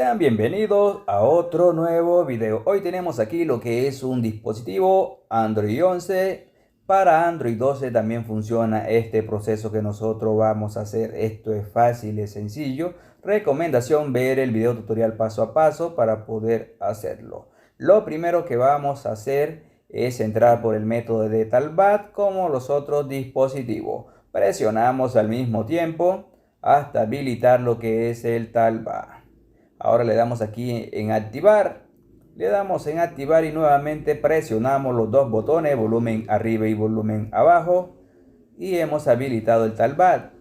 Sean bienvenidos a otro nuevo video. Hoy tenemos aquí lo que es un dispositivo Android 11. Para Android 12 también funciona este proceso que nosotros vamos a hacer. Esto es fácil y sencillo. Recomendación: ver el video tutorial paso a paso para poder hacerlo. Lo primero que vamos a hacer es entrar por el método de Talbat como los otros dispositivos. Presionamos al mismo tiempo hasta habilitar lo que es el Talbat. Ahora le damos aquí en activar, le damos en activar y nuevamente presionamos los dos botones, volumen arriba y volumen abajo, y hemos habilitado el Talbat.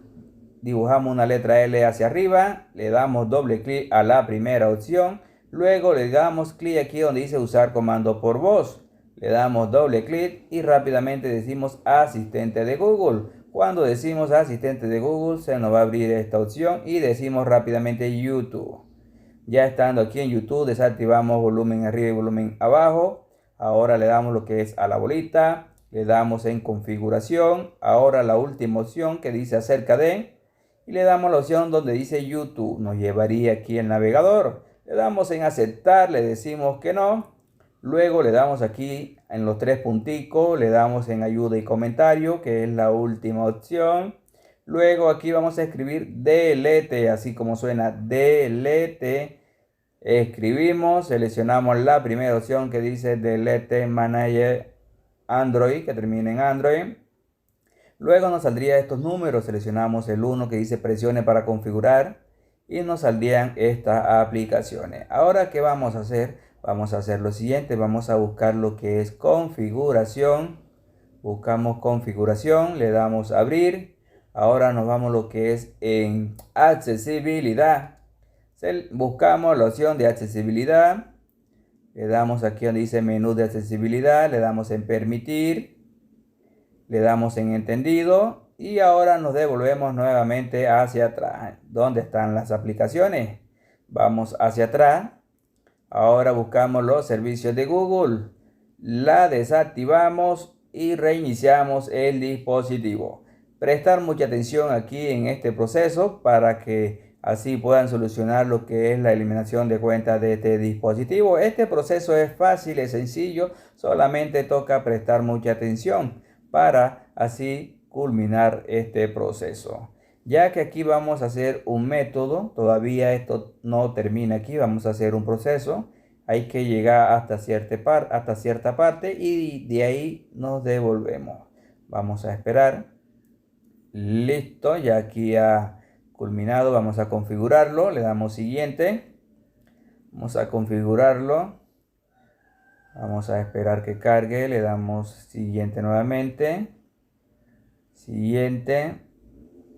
Dibujamos una letra L hacia arriba, le damos doble clic a la primera opción, luego le damos clic aquí donde dice usar comando por voz, le damos doble clic y rápidamente decimos asistente de Google. Cuando decimos asistente de Google se nos va a abrir esta opción y decimos rápidamente YouTube. Ya estando aquí en YouTube, desactivamos volumen arriba y volumen abajo. Ahora le damos lo que es a la bolita, le damos en configuración. Ahora la última opción que dice acerca de, y le damos la opción donde dice YouTube. Nos llevaría aquí el navegador. Le damos en aceptar, le decimos que no. Luego le damos aquí en los tres punticos, le damos en ayuda y comentario, que es la última opción. Luego aquí vamos a escribir delete, así como suena, delete. Escribimos, seleccionamos la primera opción que dice delete manager Android, que termina en Android. Luego nos saldría estos números, seleccionamos el 1 que dice presione para configurar y nos saldrían estas aplicaciones. Ahora, ¿qué vamos a hacer? Vamos a hacer lo siguiente, vamos a buscar lo que es configuración. Buscamos configuración, le damos a abrir. Ahora nos vamos a lo que es en accesibilidad. Buscamos la opción de accesibilidad. Le damos aquí donde dice menú de accesibilidad. Le damos en permitir. Le damos en entendido. Y ahora nos devolvemos nuevamente hacia atrás. ¿Dónde están las aplicaciones? Vamos hacia atrás. Ahora buscamos los servicios de Google. La desactivamos y reiniciamos el dispositivo. Prestar mucha atención aquí en este proceso para que así puedan solucionar lo que es la eliminación de cuentas de este dispositivo. Este proceso es fácil, es sencillo, solamente toca prestar mucha atención para así culminar este proceso. Ya que aquí vamos a hacer un método, todavía esto no termina aquí, vamos a hacer un proceso. Hay que llegar hasta cierta parte y de ahí nos devolvemos. Vamos a esperar. Listo, ya aquí ha culminado. Vamos a configurarlo. Le damos siguiente. Vamos a configurarlo. Vamos a esperar que cargue. Le damos siguiente nuevamente. Siguiente.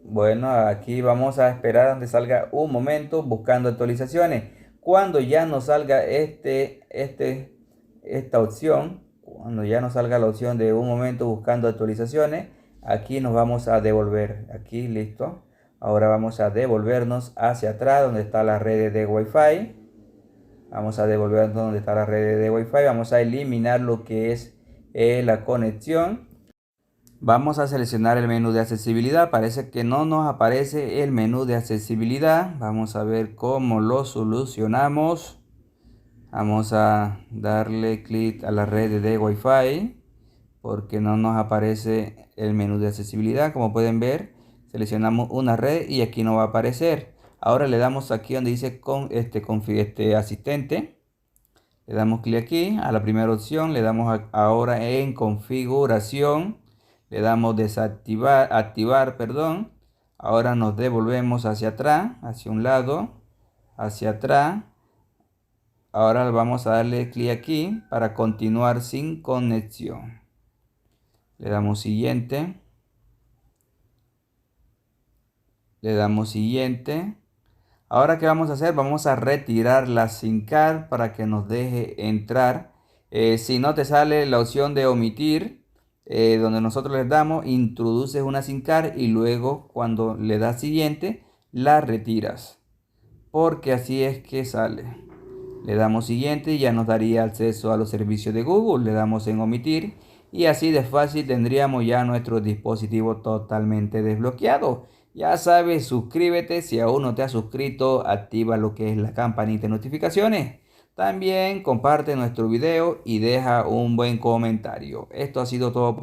Bueno, aquí vamos a esperar donde salga un momento buscando actualizaciones. Cuando ya nos salga esta opción, cuando ya nos salga la opción de un momento buscando actualizaciones, aquí nos vamos a devolver. Aquí, listo. Ahora vamos a devolvernos hacia atrás donde está la red de Wi-Fi. Vamos a devolvernos donde está la red de Wi-Fi. Vamos a eliminar lo que es la conexión. Vamos a seleccionar el menú de accesibilidad. Parece que no nos aparece el menú de accesibilidad. Vamos a ver cómo lo solucionamos. Vamos a darle clic a la red de Wi-Fi porque no nos aparece el menú de accesibilidad. Como pueden ver, seleccionamos una red y aquí no va a aparecer. Ahora le damos aquí donde dice asistente. Le damos clic aquí a la primera opción. Le damos ahora en configuración. Le damos activar, perdón. Ahora nos devolvemos hacia atrás, hacia un lado, hacia atrás. Ahora vamos a darle clic aquí para continuar sin conexión. Le damos siguiente. Le damos siguiente. Ahora, ¿qué vamos a hacer? Vamos a retirar la SIM card para que nos deje entrar. Si no te sale la opción de omitir, donde nosotros les damos, introduces una SIM card y luego cuando le das siguiente, la retiras. Porque así es que sale. Le damos siguiente y ya nos daría acceso a los servicios de Google. Le damos en omitir y así de fácil tendríamos ya nuestro dispositivo totalmente desbloqueado. Ya sabes, suscríbete. Si aún no te has suscrito, activa lo que es la campanita de notificaciones. También comparte nuestro video y deja un buen comentario. Esto ha sido todo.